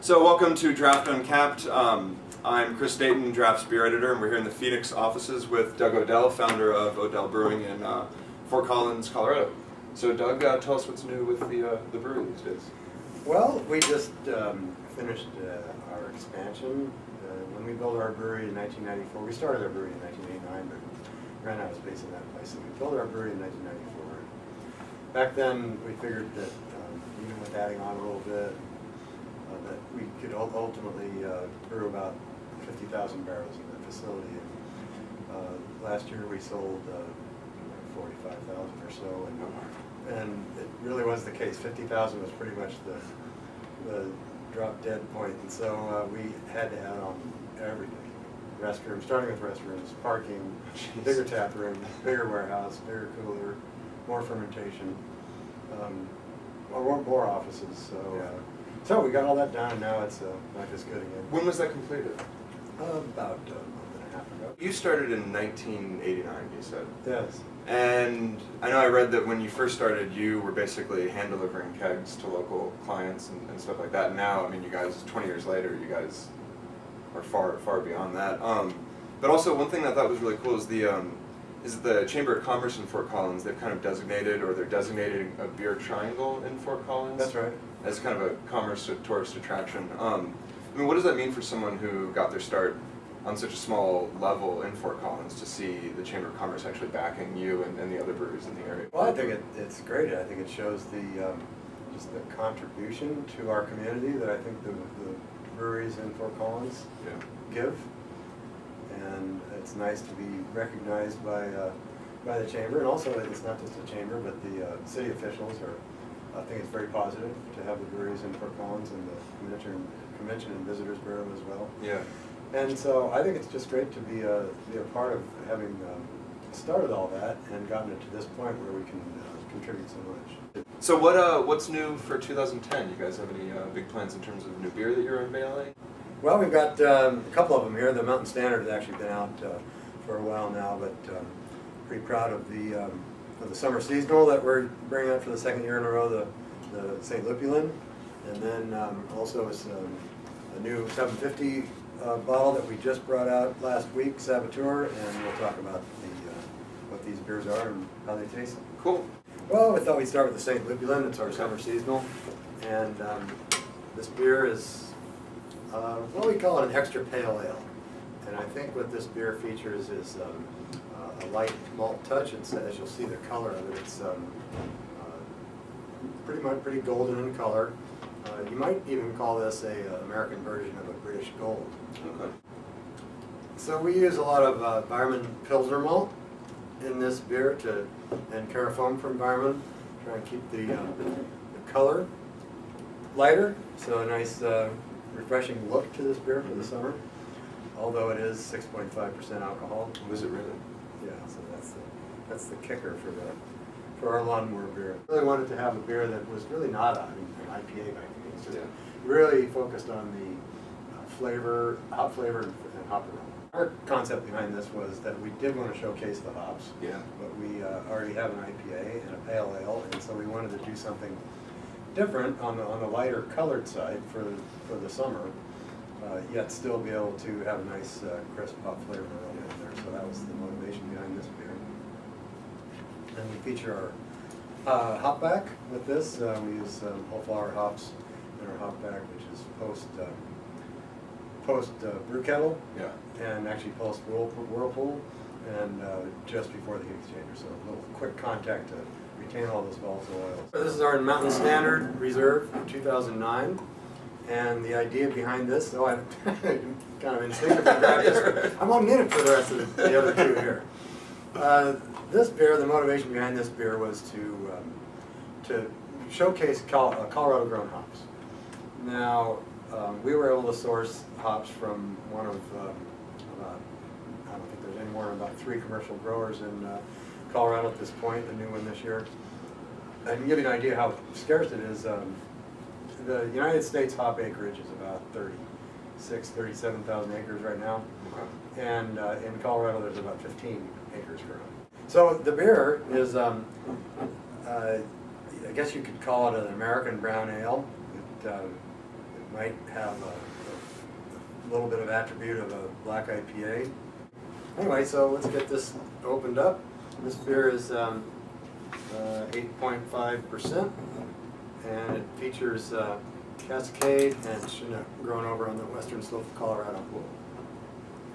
So welcome to Draft Uncapped. I'm Chris Dayton, Draft's beer editor, and we're here in the Phoenix offices with Doug Odell, founder of Odell Brewing in Fort Collins, Colorado. So Doug, tell us what's new with the brewery these days. Well, we just finished our expansion. When we built our brewery in 1994, we started our brewery in 1989, but ran out of space in that place, so we built our brewery in 1994. Back then, we figured that even with adding on a little bit, that we could ultimately brew about 50,000 barrels in that facility. Last year we sold 45,000 or so, and it really was the case. 50,000 was pretty much the drop dead point, and so we had to add on everything. Restrooms, starting with restrooms, parking, bigger tap room, bigger warehouse, bigger cooler, more fermentation, more offices. So we got all that done, and now it's life is good again. When was that completed? About a month and a half ago. You started in 1989, you said. Yes. And I know I read that when you first started, you were basically hand delivering kegs to local clients and stuff like that. Now, I mean, you guys, 20 years later, you guys are far beyond that. But also, one thing I thought was really cool is the Chamber of Commerce in Fort Collins. They've kind of designated, or they're designating a beer triangle in Fort Collins. That's right. As kind of a commerce tourist attraction. I mean, what does that mean for someone who got their start on such a small level in Fort Collins to see the Chamber of Commerce actually backing you and the other breweries in the area? Well, I think it's great. I think it shows just the contribution to our community that I think the breweries in Fort Collins give, and it's nice to be recognized by the chamber, and also it's not just the chamber, but the city officials are. I think it's very positive to have the breweries in Fort Collins and the Convention and Visitors Bureau as well. Yeah. And so I think it's just great to be a part of having started all that and gotten it to this point where we can contribute so much. So what's new for 2010? You guys have any big plans in terms of new beer that you're unveiling? Well, we've got a couple of them here. The Mountain Standard has actually been out for a while now, but pretty proud of the summer seasonal that we're bringing out for the second year in a row, the St. Lupulin, and then also a new 750 bottle that we just brought out last week, Saboteur, and we'll talk about what these beers are and how they taste. Cool. Well, we thought we'd start with the St. Lupulin. It's our summer seasonal, and this beer is what we call an extra pale ale, and I think what this beer features is a light malt touch. It's, as you'll see the color of it, it's pretty golden in color. You might even call this a American version of a British Gold. Okay. So we use a lot of Byron Pilsner malt in this beer and Carafoam from Byron, try and keep the color lighter, so a nice refreshing look to this beer for the summer. Although it is 6.5% alcohol. Was it really? Yeah, so that's the kicker for our lawnmower beer. I really wanted to have a beer that was really not an IPA by any means. Just really focused on the flavor, hop flavor, and hop aroma. Our concept behind this was that we did want to showcase the hops. Yeah. But we already have an IPA and a pale ale, and so we wanted to do something different on the lighter colored side for the summer. Yet still be able to have a nice crisp hop flavor aroma in there. So that was the motivation behind this beer. And we feature our hop back with this. We use whole flower hops in our hop back, which is post brew kettle, and actually post whirlpool, and just before the heat exchanger. So a little quick contact to retain all those volatile oils. So this is our Mountain Standard Reserve from 2009. And the idea behind this, so I kind of instinctively grabbed this. I won't need it for the rest of the other two here. This beer, the motivation behind this beer was to showcase Colorado-grown hops. Now, we were able to source hops from one of I don't think there's any more than about 3 commercial growers in Colorado at this point. A new one this year. I can give you an idea how scarce it is. The United States hop acreage is about 37,000 acres right now. Okay. And in Colorado there's about 15 acres grown. So the beer is, I guess you could call it an American brown ale. It might have a little bit of attribute of a black IPA. Anyway, so let's get this opened up. This beer is 8.5%, and it features Cascade and Chinook grown over on the western slope of Colorado.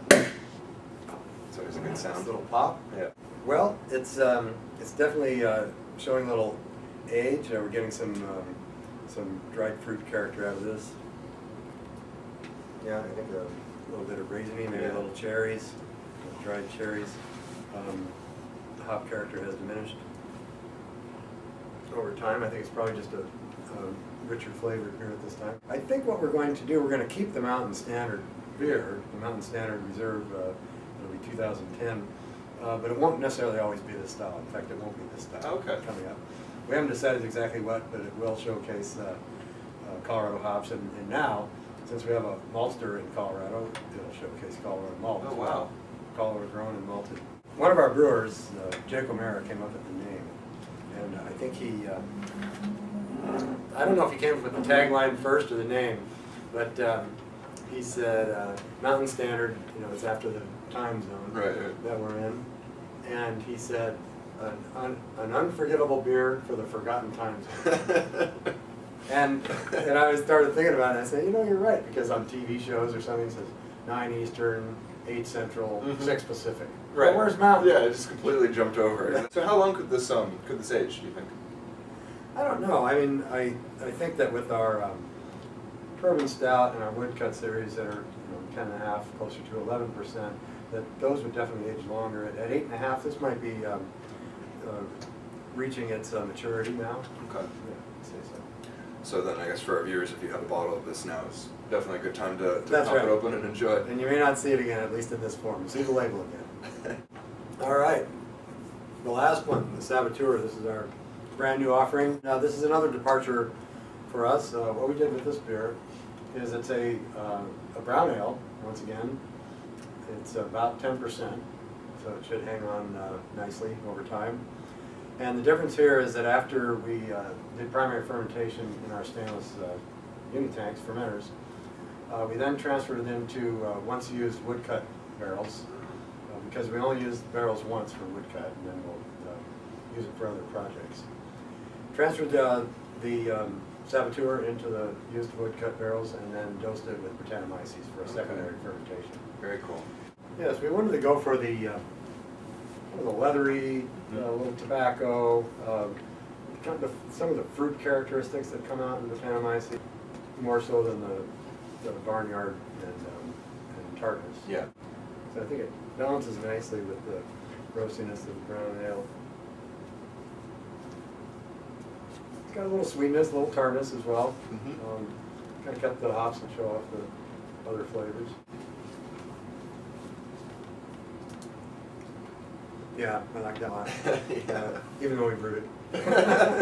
It's always a good sound. Nice little pop. Yeah. Well, it's definitely showing a little age. We're getting some dried fruit character out of this. Yeah, I think a little bit of raisiny, maybe Yeah. little cherries, dried cherries. The hop character has diminished over time. I think it's probably just a richer flavor here at this time. I think what we're going to do, we're going to keep the Mountain Standard beer, the Mountain Standard Reserve. It'll be 2010, but it won't necessarily always be this style. In fact, it won't be this style coming up. We haven't decided exactly what, but it will showcase Colorado hops, and now, since we have a maltster in Colorado, it'll showcase Colorado malt. Oh, wow. Colorado grown and malted. One of our brewers, Jake O'Mara, came up with the name, and I think he, I don't know if he came up with the tagline first or the name, but he said Mountain Standard, it's after the time zone that we're in, and he said an unforgettable beer for the forgotten time zone. and I started thinking about it, and I said, you're right, because on TV shows or something it says 9 Eastern, 8 Central, 6 Pacific. Right. Well, where's Mountain? Yeah, it just completely jumped over it. So how long could this age, do you think? I don't know. I mean, I think that with our bourbon stout and our woodcut series that are 10.5, closer to 11%, that those would definitely age longer. At 8.5, this might be reaching its maturity now. Okay. Yeah, I'd say so. So then I guess for our viewers, if you have a bottle of this now, is definitely a good time to That's pop right. it open and enjoy it. And you may not see it again, at least in this form. See the label again. All right. The last one, the Saboteur. This is our brand new offering. Now this is another departure for us. What we did with this beer is it's a brown ale, once again. It's about 10%, so it should hang on nicely over time. And the difference here is that after we did primary fermentation in our stainless unitanks, fermenters, we then transferred it into once-used woodcut barrels, because we only use the barrels once for woodcut, and then we'll use it for other projects. Transferred the Saboteur into the used woodcut barrels, and then dosed it with Brettanomyces for a secondary fermentation. Very cool. Yes, we wanted to go for the leathery, little tobacco, kind of some of the fruit characteristics that come out in the Brettanomyces, more so than the barnyard and tartness. Yeah. So I think it balances nicely with the roastiness of the brown ale. It's got a little sweetness, a little tartness as well. Kind of kept the hops and show off the other flavors. Yeah, I like that one. Even though we brewed it. I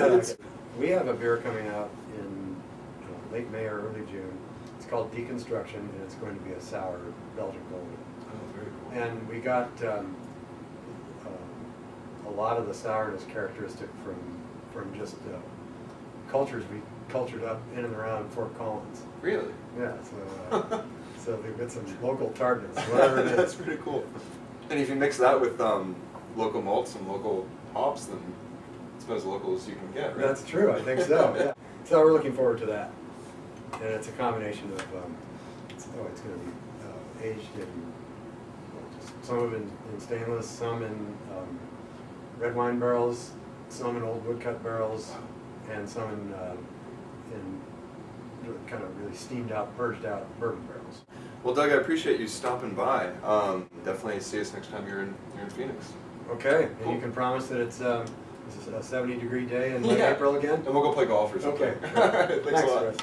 like it. We have a beer coming out in late May or early June. It's called Deconstruction, and it's going to be a sour Belgian golden. Oh, very cool. And we got a lot of the sourness characteristic from just cultures we cultured up in and around Fort Collins. Really? Yeah, so so we've got some local tartness, whatever it is. That's pretty cool. And if you mix that with local malts and local hops, then it's about as local as you can get, right? That's true, I think so. Yeah. So we're looking forward to that. And it's a combination of, it's going to be aged in, some of it in stainless, some in red wine barrels, some in old woodcut barrels, and some in kind of really steamed out, purged out bourbon barrels. Well, Doug, I appreciate you stopping by. Definitely see us next time you're in Phoenix. Okay, Cool. and you can promise that it's a 70-degree day in late April again? And we'll go play golf or something. Okay. All right, thanks a lot. Chris.